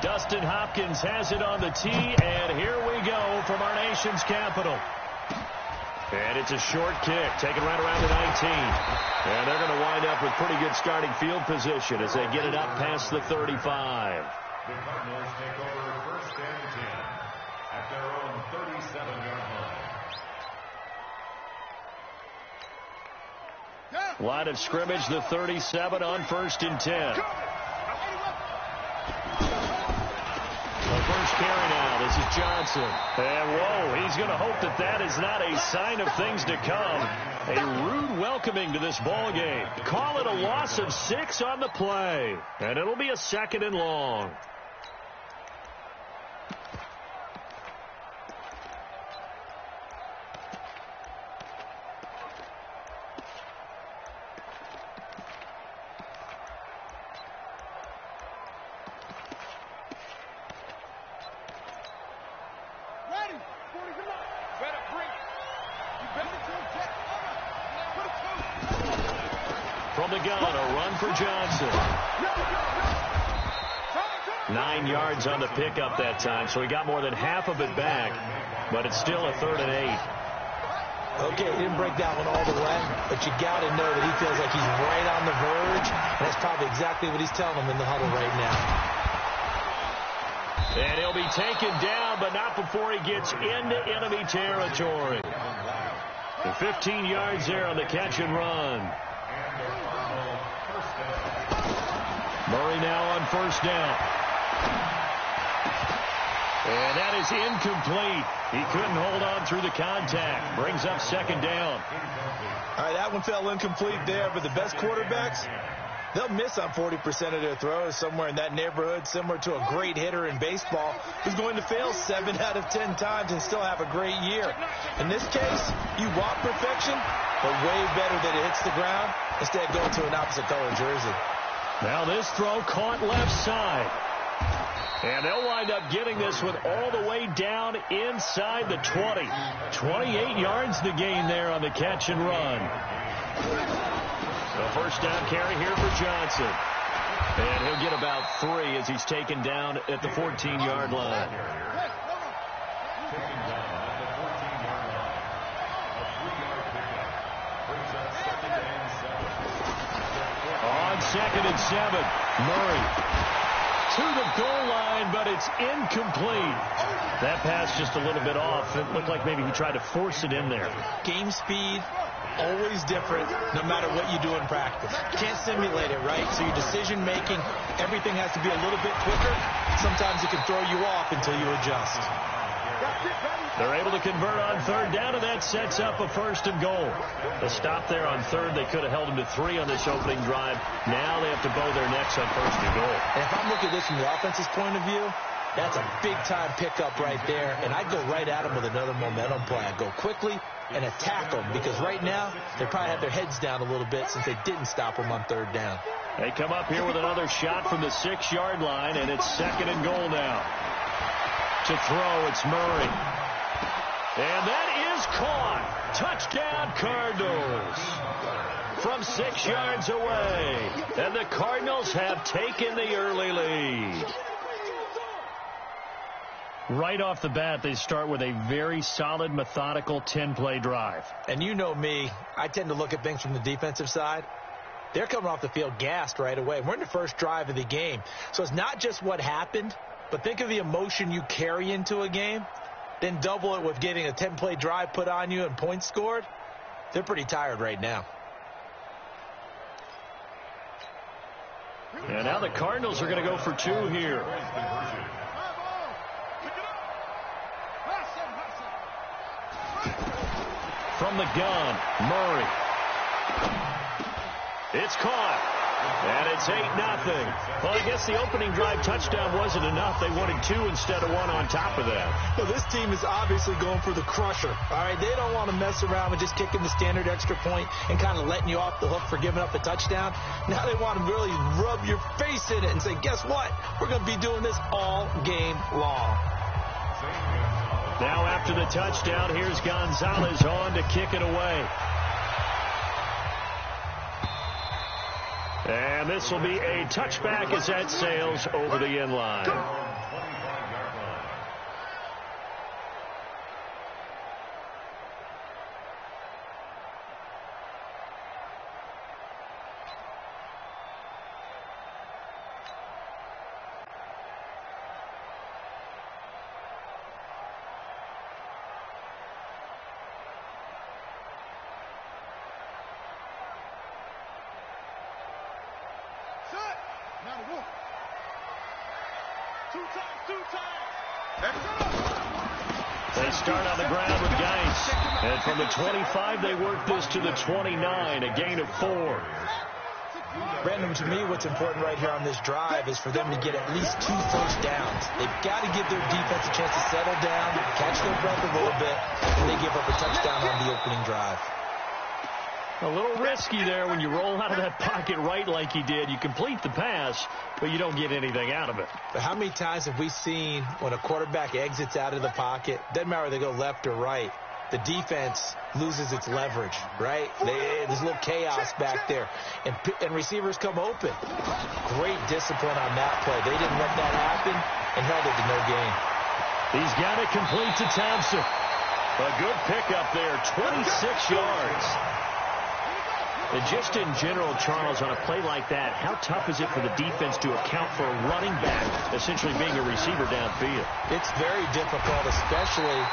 Dustin Hopkins has it on the tee, and here we go from our nation's capital. And it's a short kick, taken right around the 19. And they're going to wind up with pretty good starting field position as they get it up past the 35. The Cardinals take over first and 10 at their own 37-yard line. Line of scrimmage, the 37 on first and 10. First carry now. This is Johnson. And, whoa, he's going to hope that that is not a sign of things to come. A rude welcoming to this ball game. Call it a loss of 6 on the play. And it'll be a 2nd and long. From the gun, a run for Johnson. 9 yards on the pickup that time, so he got more than half of it back, but it's still a 3rd and 8. Okay, he didn't break that one all the way, but you got to know that he feels like he's right on the verge, and that's probably exactly what he's telling them in the huddle right now. And he'll be taken down, but not before he gets into enemy territory. 15 yards there on the catch and run. Murray now on first down. And that is incomplete. He couldn't hold on through the contact. Brings up 2nd down. All right, that one fell incomplete there, but the best quarterbacks, they'll miss on 40% of their throws, somewhere in that neighborhood, similar to a great hitter in baseball who's going to fail 7 out of 10 times and still have a great year. In this case, you want perfection, but way better that it hits the ground instead of going to an opposite color jersey. Now this throw caught left side. And they'll wind up getting this one all the way down inside the 20. 28 yards to gain there on the catch and run. The first down carry here for Johnson. And he'll get about 3 as he's taken down at the 14-yard line. Taken down at the 14-yard line. A 3-yard pickup brings up 2nd and 7. On 2nd and 7, Murray to the goal line, but it's incomplete. That pass just a little bit off. It looked like maybe he tried to force it in there. Game speed, always different, no matter what you do in practice. Can't simulate it, right? So your decision-making, everything has to be a little bit quicker. Sometimes it can throw you off until you adjust. They're able to convert on 3rd down, and that sets up a 1st and goal. The stop there on 3rd, they could have held him to 3 on this opening drive. Now they have to bow their necks on 1st and goal. And if I'm looking at this from the offense's point of view, that's a big-time pickup right there, and I'd go right at him with another momentum play. I'd go quickly and attack them, because right now they probably have their heads down a little bit since they didn't stop him on 3rd down. They come up here with another shot from the 6-yard line, and it's 2nd and goal now. To throw, it's Murray. And that is caught. Touchdown, Cardinals. From 6 yards away. And the Cardinals have taken the early lead. Right off the bat, they start with a very solid, methodical 10-play drive. And you know me, I tend to look at things from the defensive side. They're coming off the field gassed right away. We're in the first drive of the game. So it's not just what happened, but think of the emotion you carry into a game. Then double it with getting a 10-play drive put on you and points scored. They're pretty tired right now. And now the Cardinals are going to go for 2 here. From the gun, Murray. It's caught. And it's 8-0. Well, I guess the opening drive touchdown wasn't enough. They wanted 2 instead of 1 on top of that. Well, this team is obviously going for the crusher. All right, they don't want to mess around with just kicking the standard extra point and kind of letting you off the hook for giving up the touchdown. Now they want to really rub your face in it and say, guess what? We're going to be doing this all game long. Now after the touchdown, here's Gonzalez on to kick it away. And this will be a touchback as that sails over the end line. They start on the ground with Geis. And from the 25, they work this to the 29, a gain of 4. Brandon, to me, what's important right here on this drive is for them to get at least 2 first downs. They've got to give their defense a chance to settle down, catch their breath a little bit, and they give up a touchdown on the opening drive. A little risky there when you roll out of that pocket right like he did. You complete the pass, but you don't get anything out of it. But how many times have we seen when a quarterback exits out of the pocket, doesn't matter whether they go left or right, the defense loses its leverage, right? There's a little chaos back there, and receivers come open. Great discipline on that play. They didn't let that happen and held it to no gain. He's got it complete to Thompson. A good pickup there, 26 yards. And just in general, Charles, on a play like that, how tough is it for the defense to account for a running back essentially being a receiver downfield? It's very difficult, especially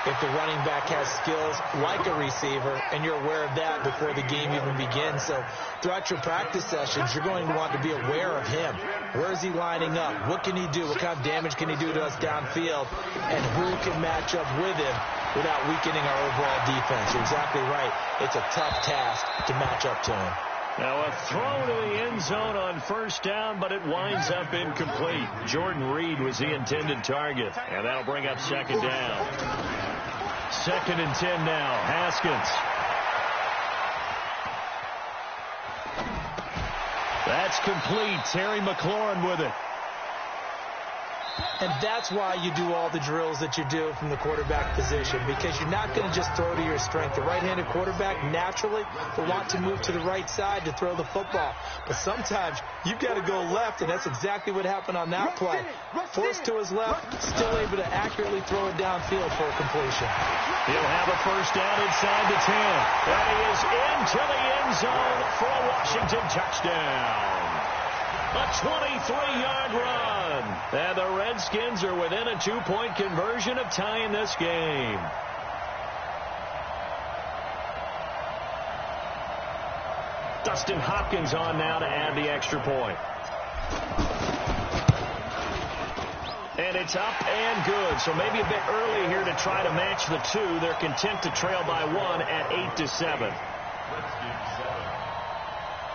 if the running back has skills like a receiver, and you're aware of that before the game even begins. So throughout your practice sessions, you're going to want to be aware of him. Where is he lining up? What can he do? What kind of damage can he do to us downfield? And who can match up with him without weakening our overall defense? You're exactly right. It's a tough task to match up to him. Now a throw to the end zone on first down, but it winds up incomplete. Jordan Reed was the intended target, and that'll bring up second down. 2nd and 10 now. Haskins. That's complete. Terry McLaurin with it. And that's why you do all the drills that you do from the quarterback position, because you're not going to just throw to your strength. The right-handed quarterback naturally will want to move to the right side to throw the football. But sometimes you've got to go left, and that's exactly what happened on that play. Forced to his left, still able to accurately throw it downfield for a completion. He'll have a first down inside the 10. And he is into the end zone for a Washington touchdown. A 23-yard run. And the Redskins are within a 2-point conversion of tying this game. Dustin Hopkins on now to add the extra point. And it's up and good. So maybe a bit early here to try to match the 2. They're content to trail by 1 at 8-7.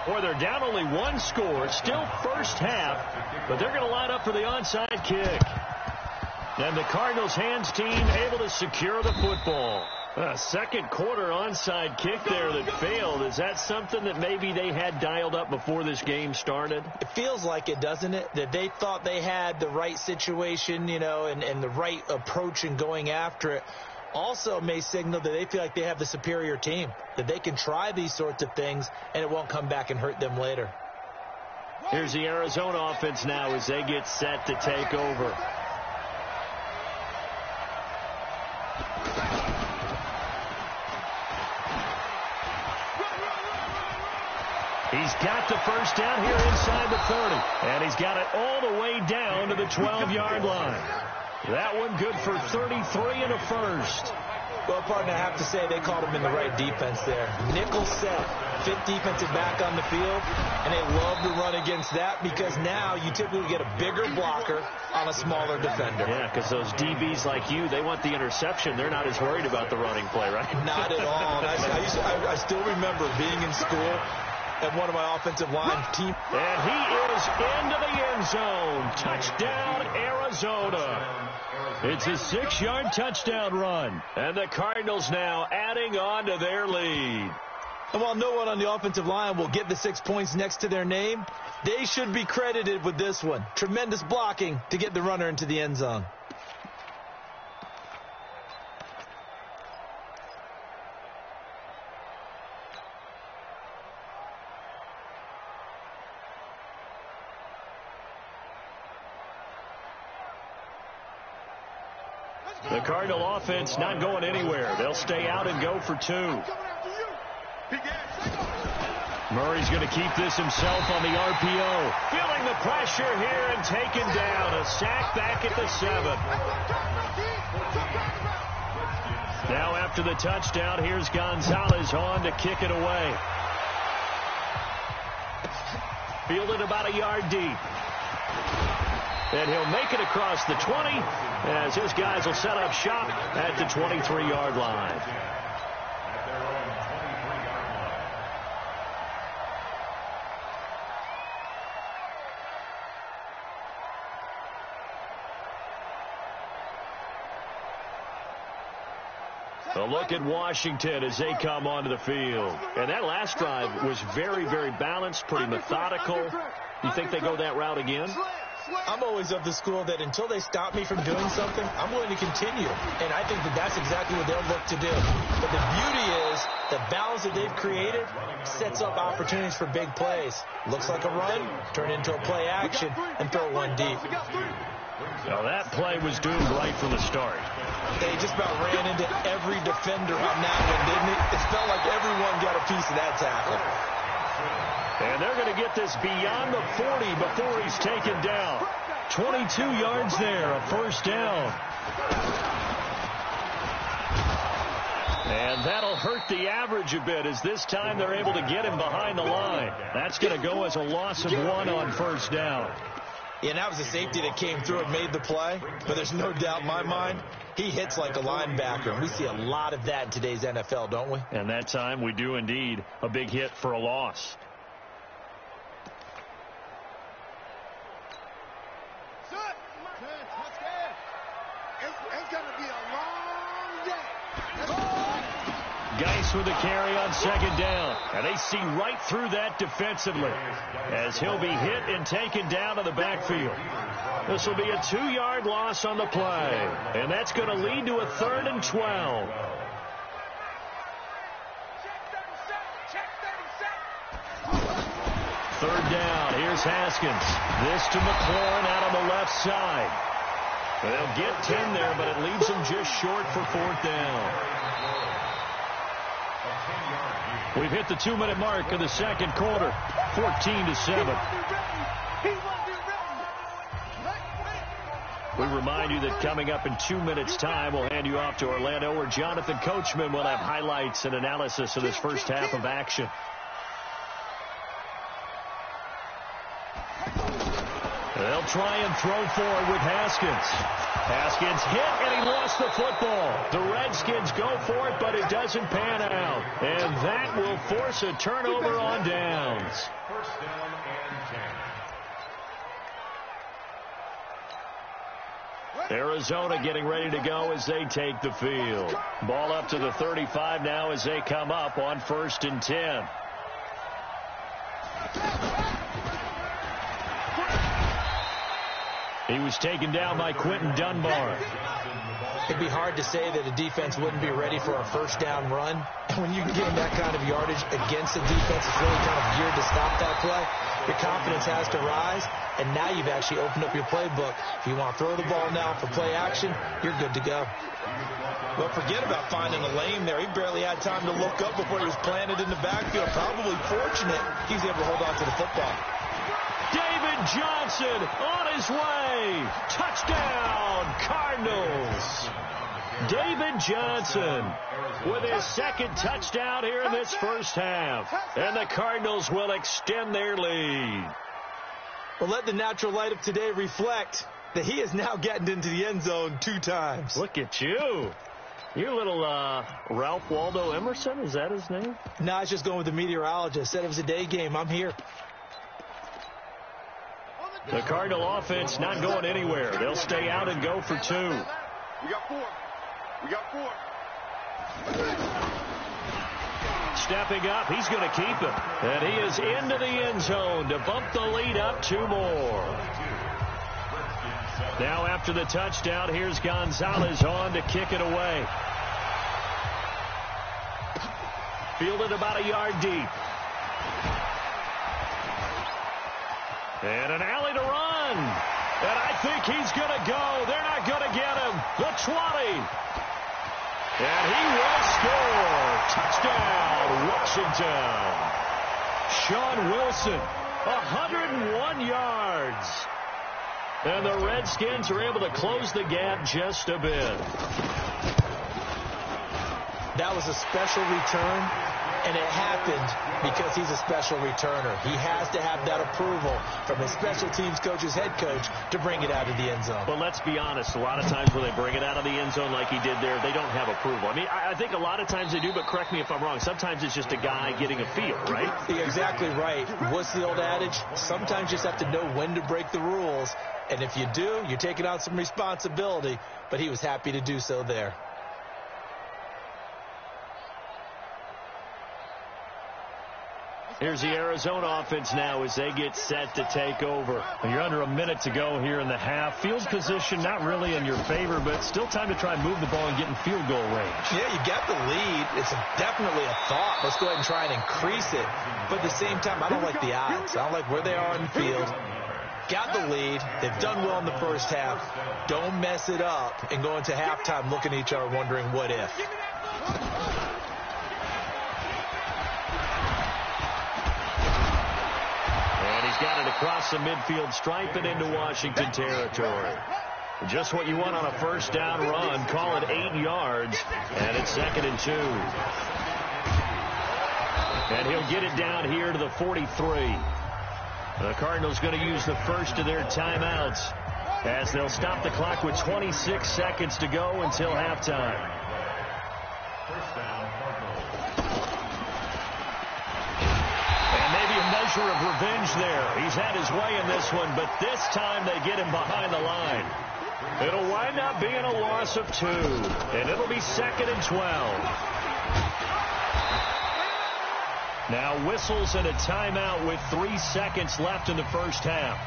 Boy, they're down only 1 score. Still first half, but they're going to line up for the onside kick. And the Cardinals hands team able to secure the football. A second quarter onside kick there that failed. Is that something that maybe they had dialed up before this game started? It feels like it, doesn't it? That they thought they had the right situation, you know, and the right approach in going after it. Also may signal that they feel like they have the superior team, that they can try these sorts of things and it won't come back and hurt them later. Here's the Arizona offense now as they get set to take over. He's got the first down here inside the 30, and he's got it all the way down to the 12-yard line. That one good for 33 and a first. Well, partner, I have to say they called him in the right defense there. Nickel set, 5th defensive back on the field, and they love to run against that because now you typically get a bigger blocker on a smaller defender. Yeah, because those DBs like you, they want the interception. They're not as worried about the running play, right? Not at all. I still remember being in school and one of my offensive line team. And he is into the end zone. Touchdown, Arizona. It's a 6-yard touchdown run. And the Cardinals now adding on to their lead. And while no one on the offensive line will get the 6 points next to their name, they should be credited with this one. Tremendous blocking to get the runner into the end zone. The Cardinal offense not going anywhere. They'll stay out and go for 2. Murray's going to keep this himself on the RPO. Feeling the pressure here and taken down. A sack back at the 7. Now after the touchdown, here's Gonzalez on to kick it away. Fielded about a yard deep. and he'll make it across the 20 as his guys will set up shop at the 23-yard line. A look at Washington as they come onto the field. And that last drive was very, very balanced, pretty methodical. You think they go that route again? I'm always of the school that until they stop me from doing something, I'm going to continue. And I think that that's exactly what they'll look to do. But the beauty is the balance that they've created sets up opportunities for big plays. Looks like a run, turn into a play action, and throw one deep. Now that play was doomed right from the start. They just about ran into every defender on that one, didn't it? It felt like everyone got a piece of that tackle. And they're going to get this beyond the 40 before he's taken down. 22 yards there, a first down. And that'll hurt the average a bit as this time they're able to get him behind the line. That's going to go as a loss of 1 on first down. Yeah, and that was a safety that came through and made the play. But there's no doubt in my mind, he hits like a linebacker. And we see a lot of that in today's NFL, don't we? And that time we do indeed a big hit for a loss. It's going to be a long day. Geis with the carry on second down. And they see right through that defensively as he'll be hit and taken down to the backfield. This will be a 2-yard loss on the play. And that's going to lead to a 3rd and 12. Third down. Here's Haskins. This to McLaurin out on the left side. They'll get 10 there, but it leaves them just short for 4th down. We've hit the 2-minute mark of the second quarter. 14-7. We remind you that coming up in 2 minutes' time, we'll hand you off to Orlando, where Jonathan Coachman will have highlights and analysis of this first half of action. They'll try and throw forward with Haskins. Haskins hit, and he lost the football. The Redskins go for it, but it doesn't pan out. And that will force a turnover on downs. First down and 10. Arizona getting ready to go as they take the field. Ball up to the 35 now as they come up on 1st and 10. He was taken down by Quentin Dunbar. It'd be hard to say that a defense wouldn't be ready for a first down run. When you can gain that kind of yardage against a defense that's really kind of geared to stop that play, your confidence has to rise, and now you've actually opened up your playbook. If you want to throw the ball now for play action, you're good to go. Well, forget about finding a lane there. He barely had time to look up before he was planted in the backfield. Probably fortunate he was able to hold on to the football. David Johnson on his way. Touchdown, Cardinals. David Johnson with his second touchdown here in this first half. And the Cardinals will extend their lead. Well, let the natural light of today reflect that he is now getting into the end zone 2 times. Look at you. You're a little Ralph Waldo Emerson. Is that his name? No, I was just going with the meteorologist. Said it was a day game. I'm here. The Cardinal offense not going anywhere. They'll stay out and go for 2. We got 4. We got 4. Stepping up, he's going to keep it. And he is into the end zone to bump the lead up 2 more. Now after the touchdown, here's Gonzalez on to kick it away. Fielded about a yard deep. And an alley to run. And I think he's going to go. They're not going to get him. The 20. And he will score. Touchdown, Washington. Sean Wilson, 101 yards. And the Redskins are able to close the gap just a bit. That was a special return. And it happened because he's a special returner. He has to have that approval from his special teams coach's head coach to bring it out of the end zone. But let's be honest, a lot of times when they bring it out of the end zone like he did there, they don't have approval. I mean, I think a lot of times they do, but correct me if I'm wrong. Sometimes it's just a guy getting a feel, right? You're exactly right. What's the old adage? Sometimes you just have to know when to break the rules. And if you do, you're taking on some responsibility. But he was happy to do so there. Here's the Arizona offense now as they get set to take over. You're under a minute to go here in the half. Field position not really in your favor, but still time to try and move the ball and get in field goal range. Yeah, you got the lead. It's definitely a thought. Let's go ahead and try and increase it. But at the same time, I don't like the odds. I don't like where they are in the field. Got the lead. They've done well in the first half. Don't mess it up and go into halftime looking at each other wondering what if. Got it across the midfield stripe and into Washington territory. Just what you want on a first down run. Call it 8 yards. And it's 2nd and 2. And he'll get it down here to the 43. The Cardinals going to use the first of their timeouts as they'll stop the clock with 26 seconds to go until halftime. First down, Cardinals. Measure of revenge there. He's had his way in this one, but this time they get him behind the line. It'll wind up being a loss of 2, and it'll be 2nd and 12. Now whistles and a timeout with 3 seconds left in the first half.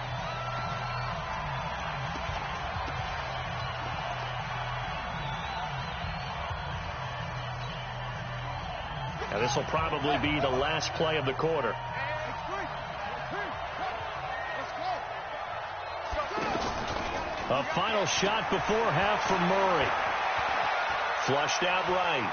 Now this will probably be the last play of the quarter. A final shot before half from Murray. Flushed out right.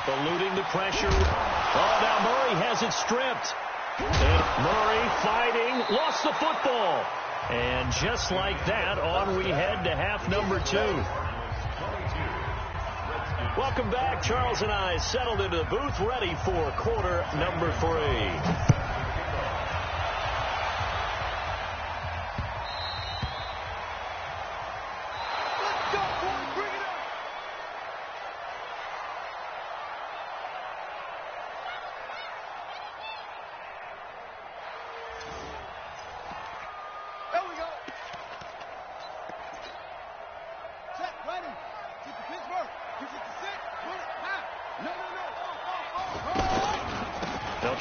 Eluding the pressure. Oh, now Murray has it stripped. And Murray fighting. Lost the football. And just like that, on we head to half number 2. Welcome back. Charles and I settled into the booth, ready for quarter number 3.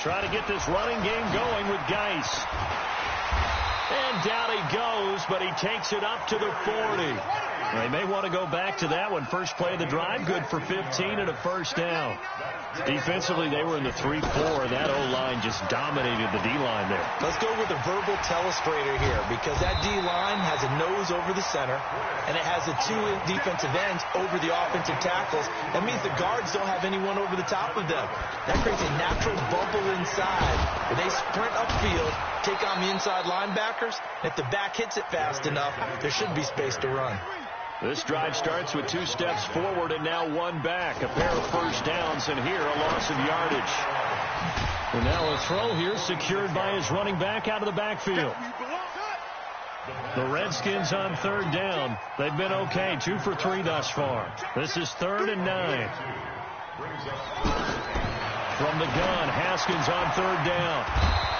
Try to get this running game going with Geis. And down he goes, but he takes it up to the 40. They may want to go back to that one. First play of the drive, good for 15 and a first down. Defensively, they were in the 3-4. That O-line just dominated the D-line there. Let's go with a verbal telestrator here because that D-line has a nose over the center, and it has the 2 defensive ends over the offensive tackles. That means the guards don't have anyone over the top of them. That creates a natural bubble inside where they sprint upfield, take on the inside linebackers. If the back hits it fast enough, there should be space to run. This drive starts with 2 steps forward and now 1 back. A pair of first downs, and here a loss of yardage. And now a throw here secured by his running back out of the backfield. The Redskins on 3rd down. They've been okay, 2 for 3 thus far. This is 3rd and 9. From the gun, Haskins on 3rd down.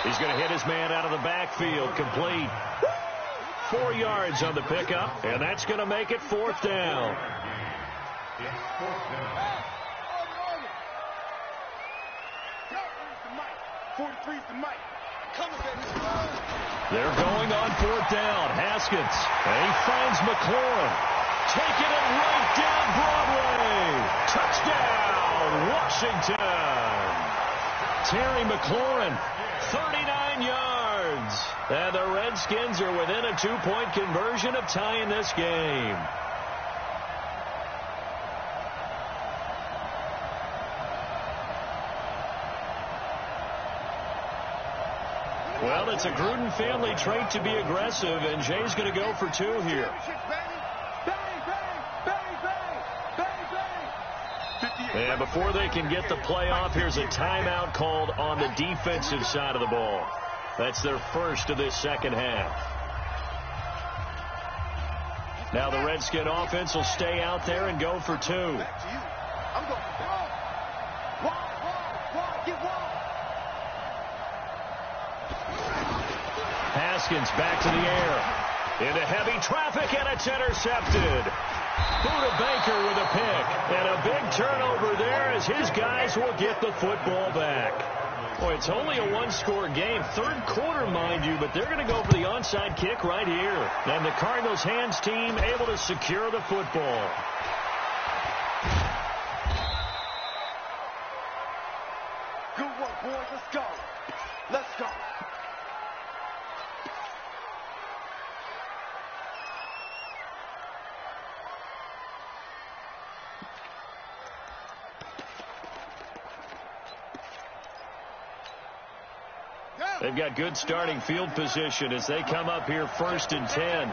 He's going to hit his man out of the backfield, complete. 4 yards on the pickup, and that's going to make it 4th down. They're going on 4th down. Haskins, and he finds McLaurin. Taking it right down Broadway. Touchdown, Washington. Terry McLaurin, 39 yards. And the Redskins are within a 2-point conversion of tying this game. Well, it's a Gruden family trait to be aggressive, and Jay's going to go for 2 here. And before they can get the play off, here's a timeout called on the defensive side of the ball. That's their first of this second half. Now the Redskin offense will stay out there and go for 2. Back to you. I'm going. Wall, get wall. Haskins back to the air. Into heavy traffic, and it's intercepted. Buda Baker with a pick. And a big turnover there as his guys will get the football back. Boy, it's only a one-score game. Third quarter, mind you, but they're going to go for the onside kick right here. And the Cardinals hands team able to secure the football. Good work, boys. Let's go. Let's go. They've got good starting field position as they come up here 1st and 10.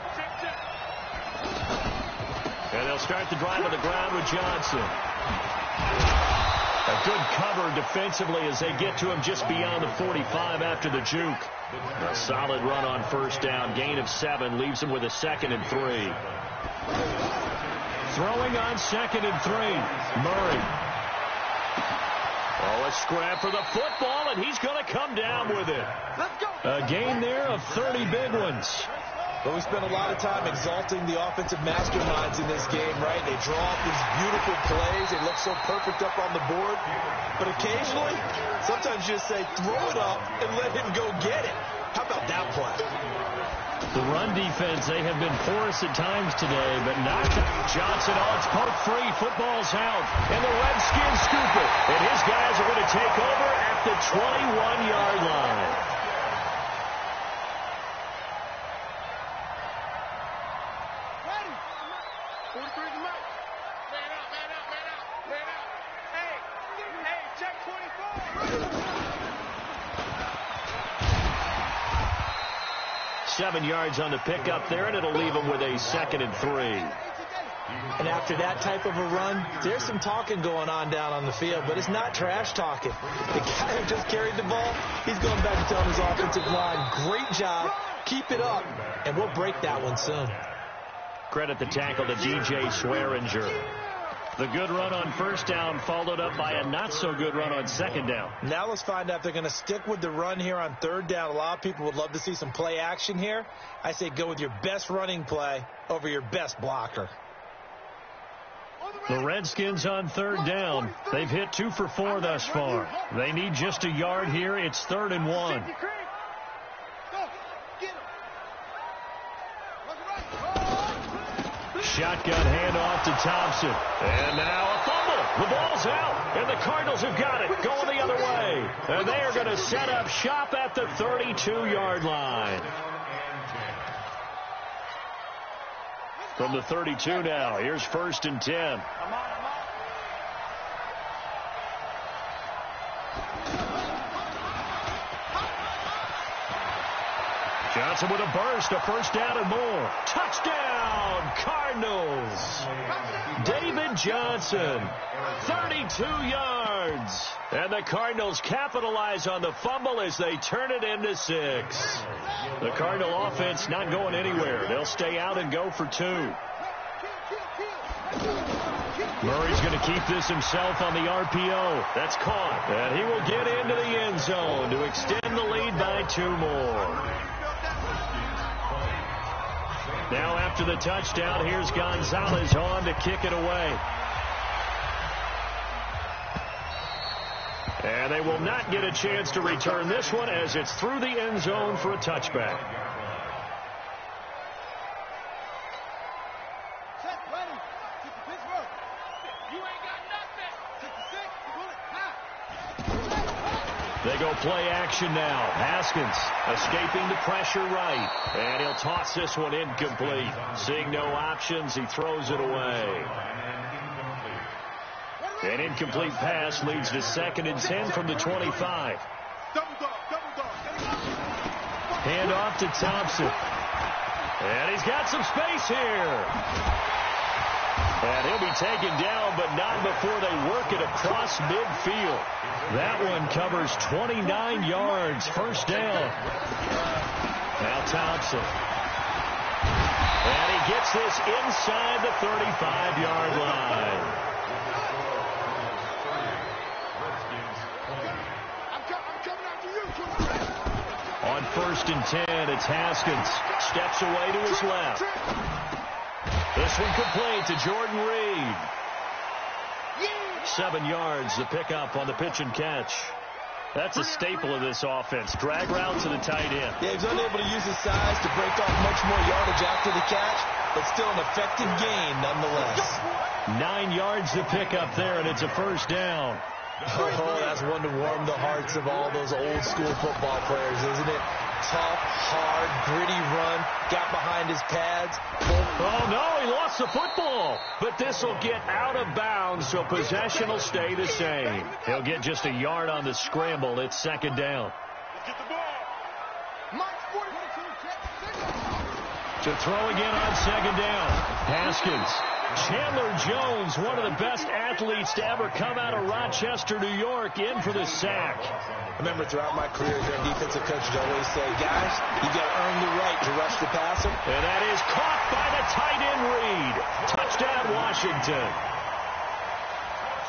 And they'll start the drive on the ground with Johnson. A good cover defensively as they get to him just beyond the 45 after the juke. A solid run on 1st down. Gain of 7 leaves him with a 2nd and 3. Throwing on 2nd and 3. Murray. Oh, a scrap for the football, and he's going to come down with it. Let's go. A gain there of 30 big ones. But we spent a lot of time exalting the offensive masterminds in this game, right? They draw up these beautiful plays. They look so perfect up on the board. But occasionally, sometimes you just say, throw it up and let him go get it. How about that play? The run defense, they have been porous at times today, but not Johnson. Oh, it's poke free. Football's out. And the Redskins scoop it. And his guys are going to take over at the 21-yard line. Ready. 43 to Mike. Man out. Hey, check 24. 7 yards on the pickup there, and it'll leave him with a 2nd and 3. And after that type of a run, there's some talking going on down on the field, but it's not trash talking. The guy who just carried the ball, he's going back to telling his offensive line, great job, keep it up, and we'll break that one soon. Credit the tackle to DJ Swearinger. The good run on 1st down followed up by a not-so-good run on 2nd down. Now let's find out if they're going to stick with the run here on 3rd down. A lot of people would love to see some play action here. I say go with your best running play over your best blocker. The Redskins on 3rd down. They've hit 2 for 4 thus far. They need just a yard here. It's 3rd and 1. Shotgun handoff to Thompson. And now a fumble. The ball's out. And the Cardinals have got it. Going the other way. And they are going to set up shop at the 32-yard line. From the 32 now. Here's 1st and 10. Johnson with a burst, a 1st down and more. Touchdown, Cardinals. David Johnson, 32 yards. And the Cardinals capitalize on the fumble as they turn it into 6. The Cardinal offense not going anywhere. They'll stay out and go for 2. Murray's going to keep this himself on the RPO. That's caught. And he will get into the end zone to extend the lead by 2 more. Now after the touchdown, here's Gonzalez on to kick it away. And they will not get a chance to return this one as it's through the end zone for a touchback. They go play action now. Haskins escaping the pressure right. And he'll toss this one incomplete. Seeing no options, he throws it away. An incomplete pass leads to 2nd and 10 from the 25. Hand off to Thompson. And he's got some space here. And he'll be taken down, but not before they work it across midfield. That one covers 29 yards. First down. Now Thompson. And he gets this inside the 35-yard line. On 1st and 10, it's Haskins. Steps away to his left. This one complete to Jordan Reed. 7 yards, the pickup on the pitch and catch. That's a staple of this offense. Drag route to the tight end. Yeah, he's unable to use his size to break off much more yardage after the catch, but still an effective gain nonetheless. 9 yards to pick up there, and it's a first down. Oh, that's one to warm the hearts of all those old school football players, isn't it? Tough, hard, gritty run, got behind his pads. Oh, no, he lost the football. But this will get out of bounds, so possession will stay the same. He'll get just a yard on the scramble. It's second down. Get the ball. To throw again on second down. Haskins. Chandler Jones, one of the best athletes to ever come out of Rochester, New York, in for the sack. I remember throughout my career here, defensive coaches always say, guys, you got to earn the right to rush the passer. And that is caught by the tight end Reed. Touchdown, Washington.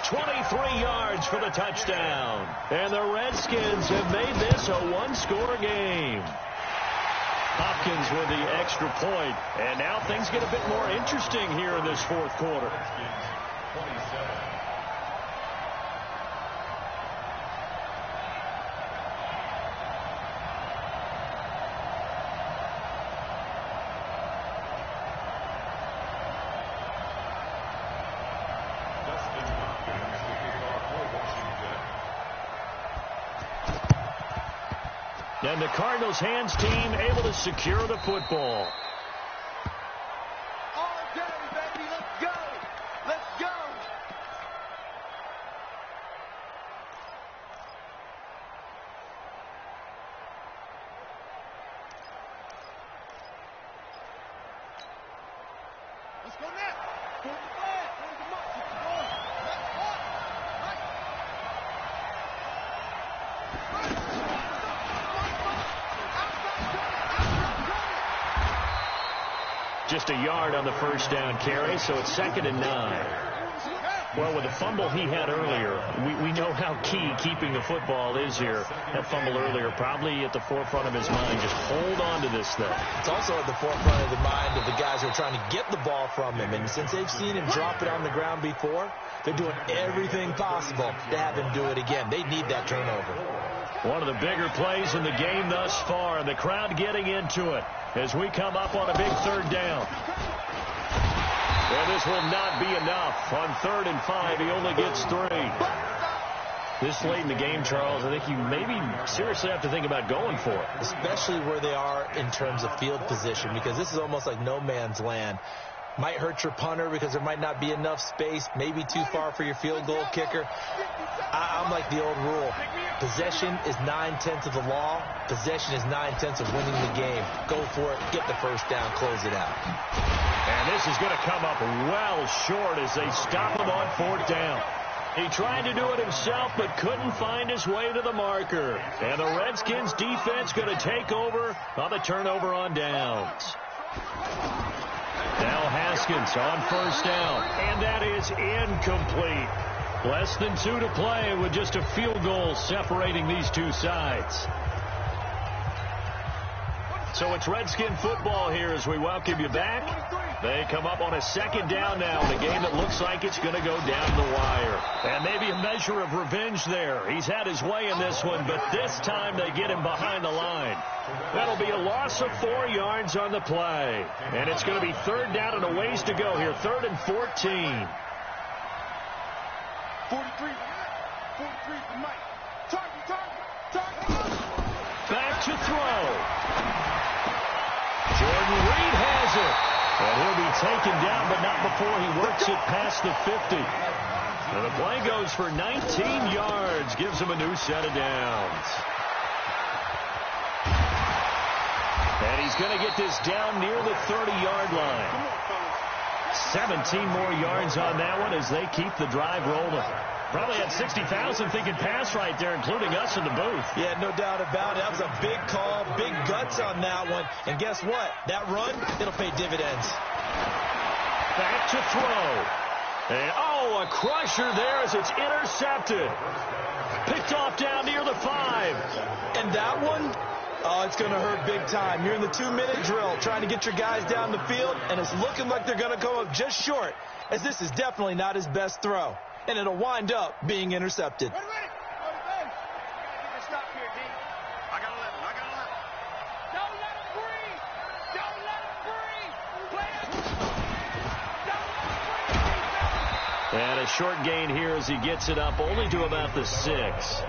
23 yards for the touchdown. And the Redskins have made this a one-score game. Hopkins with the extra point. And now things get a bit more interesting here in this fourth quarter. And the Cardinals hands team able to secure the football. All day, baby. Let's go. Let's go. Let's go now. Just a yard on the first down carry, so it's 2nd and 9. Well, with the fumble he had earlier, we know how key keeping the football is here. That fumble earlier probably at the forefront of his mind. Just hold on to this thing. It's also at the forefront of the mind of the guys who are trying to get the ball from him. And since they've seen him drop it on the ground before, they're doing everything possible to have him do it again. They need that turnover. One of the bigger plays in the game thus far, and the crowd getting into it as we come up on a big third down. And this will not be enough. On 3rd and 5, he only gets 3. This late in the game, Charles, I think you maybe seriously have to think about going for it. Especially where they are in terms of field position, because this is almost like no man's land. Might hurt your punter because there might not be enough space, maybe too far for your field goal kicker. I'm like the old rule. Possession is 9/10 of the law. Possession is 9/10 of winning the game. Go for it. Get the first down. Close it out. And this is going to come up well short as they stop him on 4th down. He tried to do it himself but couldn't find his way to the marker. And the Redskins defense going to take over on the turnover on downs. Now Haskins on 1st down. And that is incomplete. Less than 2 to play with just a field goal separating these two sides. So it's Redskin football here as we welcome you back. They come up on a 2nd down now in a game that looks like it's going to go down the wire. And maybe a measure of revenge there. He's had his way in this one, but this time they get him behind the line. That'll be a loss of 4 yards on the play. And it's going to be 3rd down and a ways to go here. 3rd and 14. 43 for Mike. Target. Back to throw. Jordan Reed has it. And he'll be taken down, but not before he works it past the 50. And the play goes for 19 yards. Gives him a new set of downs. And he's going to get this down near the 30-yard line. 17 more yards on that one as they keep the drive rolling. Probably had 60,000 thinking pass right there, including us in the booth. Yeah, no doubt about it. That was a big call, big guts on that one. And guess what? That run, it'll pay dividends. Back to throw. And, a crusher there as it's intercepted. Picked off down near the 5. And that one, it's going to hurt big time. You're in the 2-minute drill trying to get your guys down the field, and it's looking like they're going to come up just short, as this is definitely not his best throw. And it'll wind up being intercepted. Ready. Go to base. You gotta get the stop here, D. I got 11. Don't let him breathe. Don't let him breathe. Play it. Don't let him breathe. And a short gain here as he gets it up only to about the 6.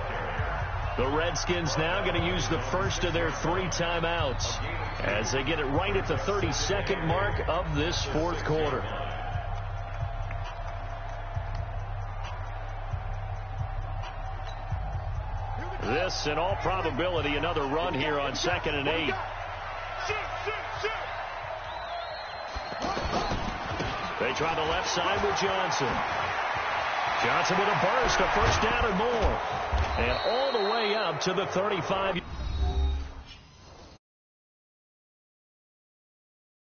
The Redskins now going to use the first of their 3 timeouts as they get it right at the 32nd mark of this fourth quarter. This, in all probability, another run here on 2nd and 8. They try the left side with Johnson. Johnson with a burst, a first down and more. And all the way up to the 35.